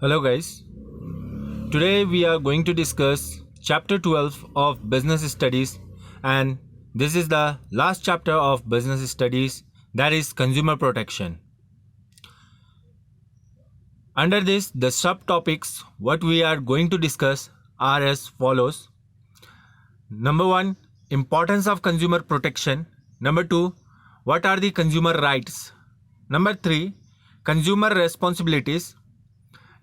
Hello guys. Today we are going to discuss chapter 12 of business studies, and this is the last chapter of business studies, that is consumer protection. Under this, the subtopics what we are going to discuss are as follows. Number 1, importance of consumer protection. Number 2, what are the consumer rights? Number 3, consumer responsibilities.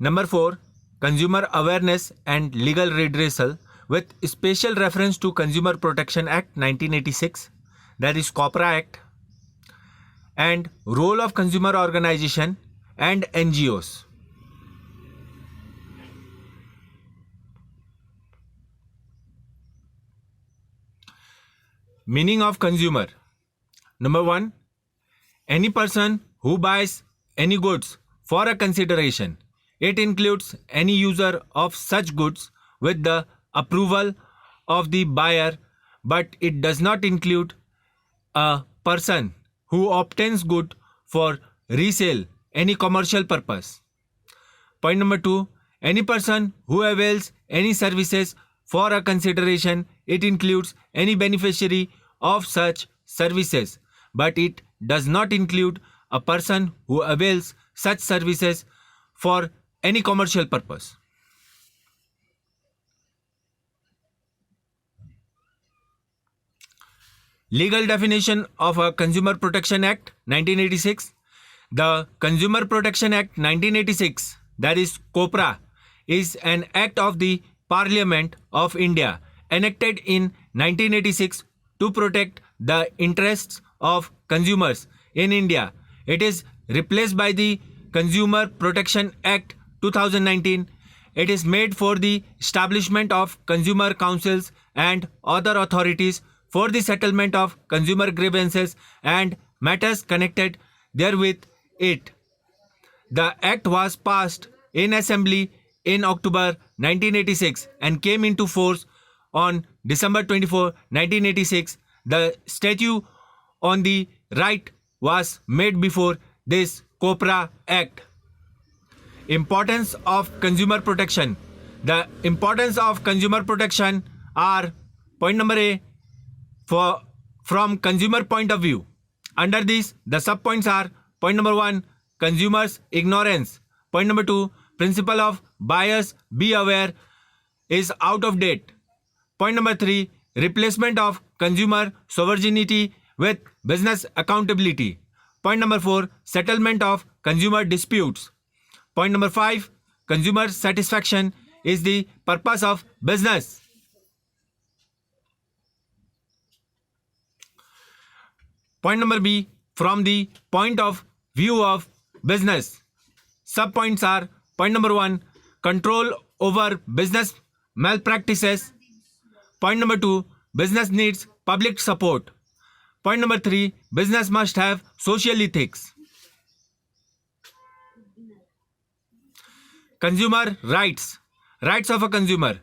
Number 4, consumer awareness and legal redressal with special reference to Consumer Protection Act 1986, that is COPRA Act, and role of consumer organization and NGOs. Meaning of consumer. Number 1, any person who buys any goods for a consideration. It includes any user of such goods with the approval of the buyer, but it does not include a person who obtains good for resale any commercial purpose. Point number 2, any person who avails any services for a consideration. It includes any beneficiary of such services, but it does not include a person who avails such services for any commercial purpose. Legal definition of a Consumer Protection Act 1986. The Consumer Protection Act 1986, that is COPRA, is an act of the Parliament of India enacted in 1986 to protect the interests of consumers in India. It is replaced by the Consumer Protection Act 2019. It is made for the establishment of consumer councils and other authorities for the settlement of consumer grievances and matters connected therewith. The act was passed in Assembly in October 1986 and came into force on December 24, 1986. The statute on the right was made before this COPRA Act. Importance of consumer protection. The importance of consumer protection are: point number A, from consumer point of view. Under this, the subpoints are: point number 1, consumers' ignorance. Point number 2, principle of buyers be aware is out of date. Point number 3, replacement of consumer sovereignty with business accountability. Point number 4, settlement of consumer disputes. Point number 5, consumer satisfaction is the purpose of business. Point number B, from the point of view of business. Subpoints are: point number 1, control over business malpractices. Point number 2, business needs public support. Point number 3, business must have social ethics. Consumer rights. Rights of a consumer.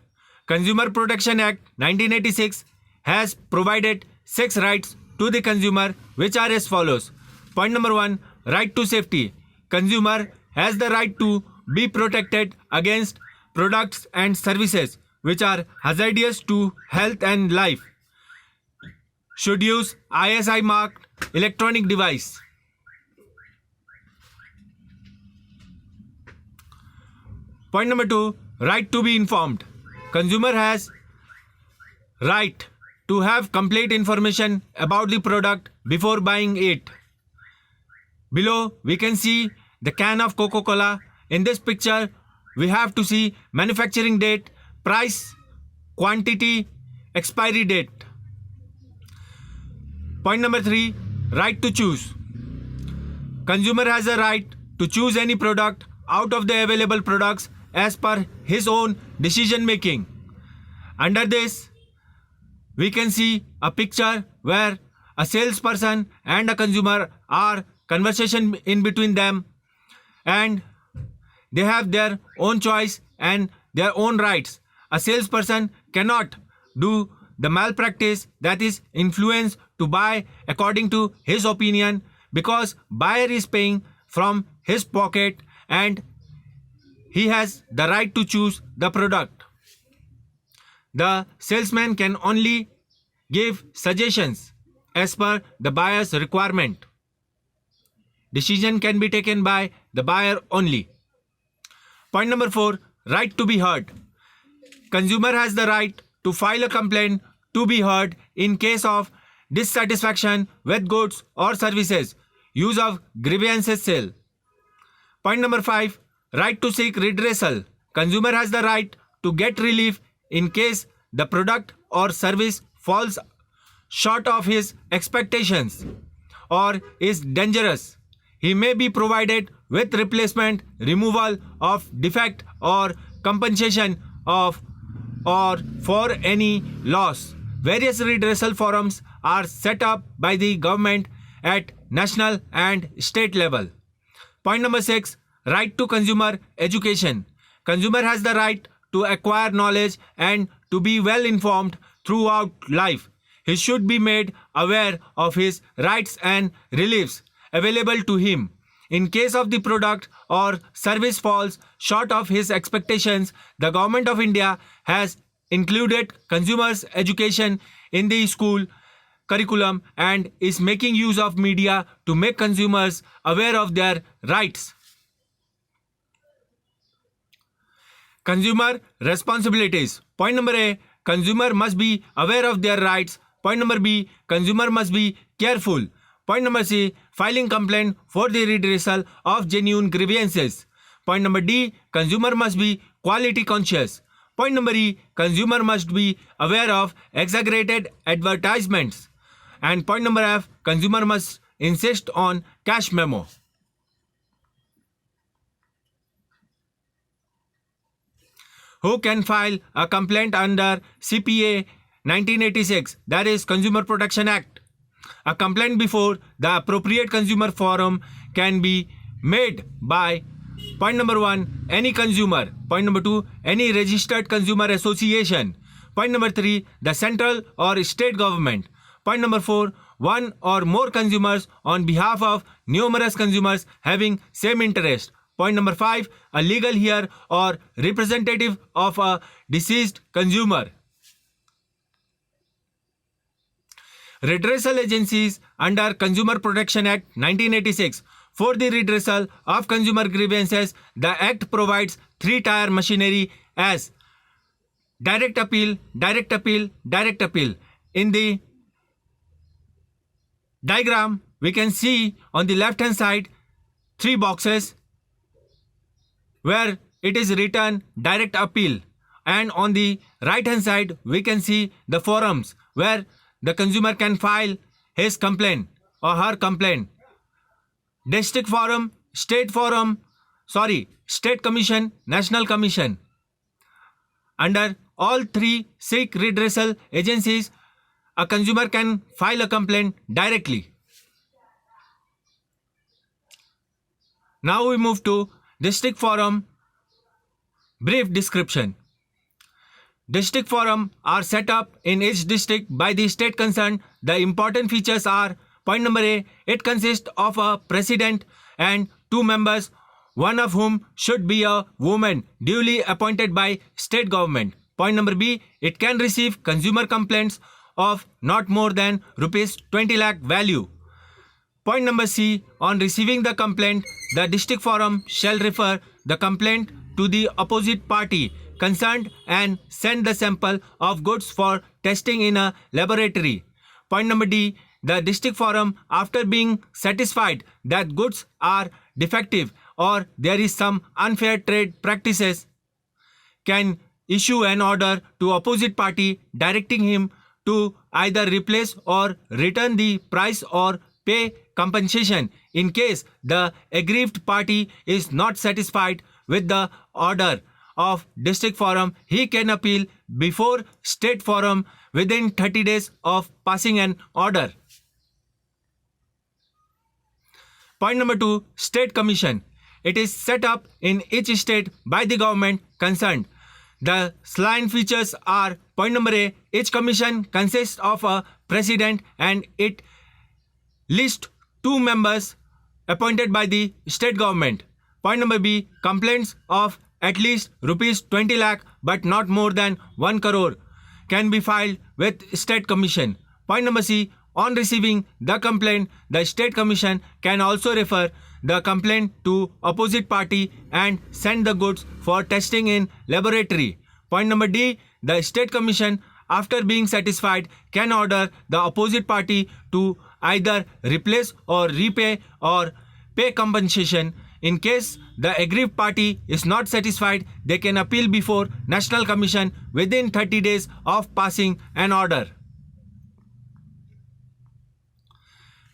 Consumer Protection Act 1986 has provided 6 rights to the consumer, which are as follows. Point number 1, right to safety. Consumer has the right to be protected against products and services which are hazardous to health and life. Should use ISI marked electronic device. Point number 2, right to be informed. Consumer has right to have complete information about the product before buying it. Below we can see the can of Coca-Cola. In this picture we have to see manufacturing date, price, quantity, expiry date. Point number 3, right to choose. Consumer has a right to choose any product out of the available products as per his own decision making. Under this, we can see a picture where a salesperson and a consumer are conversation in between them, and they have their own choice and their own rights. A salesperson cannot do the malpractice, that is influence to buy according to his opinion, because buyer is paying from his pocket and he has the right to choose the product. The salesman can only give suggestions as per the buyer's requirement. Decision can be taken by the buyer only. Point number 4, right to be heard. Consumer has the right to file a complaint to be heard in case of dissatisfaction with goods or services, use of grievances cell. Point number 5, right to seek redressal. Consumer has the right to get relief in case the product or service falls short of his expectations or is dangerous. He may be provided with replacement, removal of defect or compensation of or for any loss. Various redressal forums are set up by the government at national and state level. Point number 6, right to consumer education. Consumer has the right to acquire knowledge and to be well informed throughout life. He should be made aware of his rights and reliefs available to him. In case of the product or service falls short of his expectations, the Government of India has included consumers' education in the school curriculum and is making use of media to make consumers aware of their rights. Consumer responsibilities. Point number A, consumer must be aware of their rights. Point number B, consumer must be careful. Point number C, filing complaint for the redressal of genuine grievances. Point number D, consumer must be quality conscious. Point number E, consumer must be aware of exaggerated advertisements. And point number F, consumer must insist on cash memo. Who can file a complaint under CPA 1986, that is Consumer Protection Act? A complaint before the appropriate consumer forum can be made by point number 1, any consumer. Point number 2, any registered consumer association. Point number 3, the central or state government. Point number 4, one or more consumers on behalf of numerous consumers having same interest. Point number 5, a legal heir or representative of a deceased consumer. Redressal agencies under Consumer Protection Act 1986. For the redressal of consumer grievances, the Act provides 3-tier machinery as direct appeal, direct appeal, direct appeal. In the diagram, we can see on the left hand side 3 boxes where it is written direct appeal, and on the right hand side we can see the forums where the consumer can file his complaint or her complaint. District forum, state commission, national commission. Under all 3 seek redressal agencies, a consumer can file a complaint directly. Now we move to district forum. Brief description. District forum are set up in each district by the state concerned. The important features are: point number A, it consists of a president and 2 members, one of whom should be a woman duly appointed by state government. Point number B, it can receive consumer complaints of not more than rupees 20 lakh value. Point number C, on receiving the complaint, the district forum shall refer the complaint to the opposite party concerned and send the sample of goods for testing in a laboratory. Point number D, the district forum, after being satisfied that goods are defective or there is some unfair trade practices, can issue an order to opposite party directing him to either replace or return the price or pay compensation. In case the aggrieved party is not satisfied with the order of district forum, he can appeal before state forum within 30 days of passing an order. Point number 2, state commission. It is set up in each state by the government concerned. The salient features are: point number A, each commission consists of a president and it lists 2 members appointed by the state government. Point number B, complaints of at least rupees 20 lakh but not more than 1 crore can be filed with State Commission. Point number C. On receiving the complaint, the State Commission can also refer the complaint to opposite party and send the goods for testing in laboratory. Point number D. The State Commission, after being satisfied, can order the opposite party to either replace or repay or pay compensation. In case the aggrieved party is not satisfied, they can appeal before National Commission within 30 days of passing an order.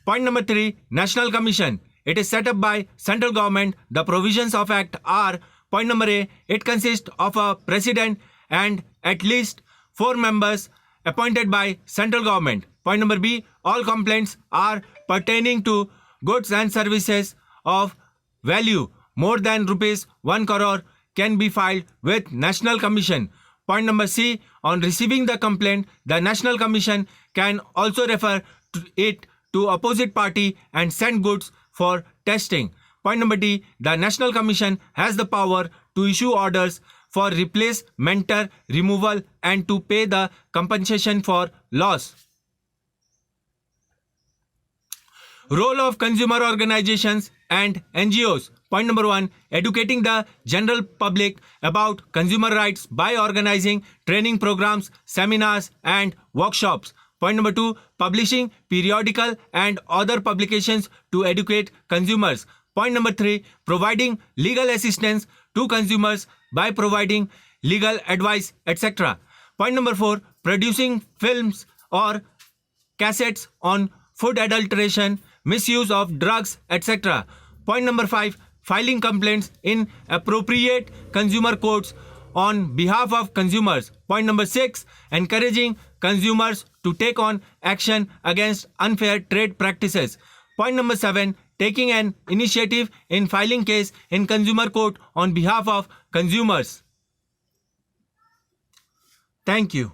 Point number 3. National Commission. It is set up by central government. The provisions of Act are: point number A. It consists of a president and at least 4 members appointed by central government. Point number B. All complaints are pertaining to goods and services of value more than rupees 1 crore can be filed with National Commission. Point number C. On receiving the complaint, the National Commission can also refer it to opposite party and send goods for testing. Point number D. The National Commission has the power to issue orders for replace, mentor, removal and to pay the compensation for loss. Role of consumer organizations and NGOs. Point number 1. Educating the general public about consumer rights by organizing training programs, seminars and workshops. Point number 2. Publishing periodical and other publications to educate consumers. Point number 3. Providing legal assistance to consumers by providing legal advice, etc. Point number 4. Producing films or cassettes on food adulteration, misuse of drugs, etc. Point number 5. Filing complaints in appropriate consumer courts on behalf of consumers. Point number 6. Encouraging consumers to take on action against unfair trade practices. Point number 7. Taking an initiative in filing case in consumer court on behalf of consumers. Thank you.